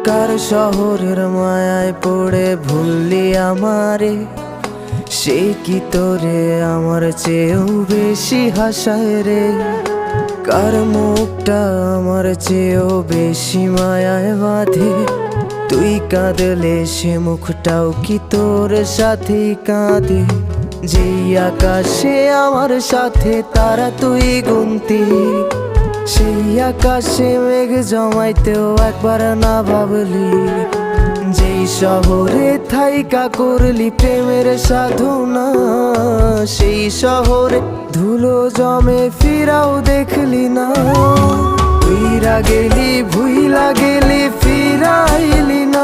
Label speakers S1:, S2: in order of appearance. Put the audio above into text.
S1: কার শহরের মায়ায় পড়ে ভুললি আমারে, সে কি তোরে আমার চেয়েও বেশি হাসায় রে। কার মুখটা আমার চেয়েও বেশি মায়ায় বাঁধে, তুই কাঁদলে সে মুখটাও কি তোর সাথেই কাঁদে। যেই আকাশে আমার সাথে তারা তুই গুনতি, সেই আকাশে মেঘ জমাইতেও একবার না ভাবলি। যেই শহরে থাইকা করলি প্রেমের সাধনা, সেই শহরে ধুলো জমে ফিরাও দেখলি না। উইরা গেলি ভুইলা গেলি ফিরাইলি না।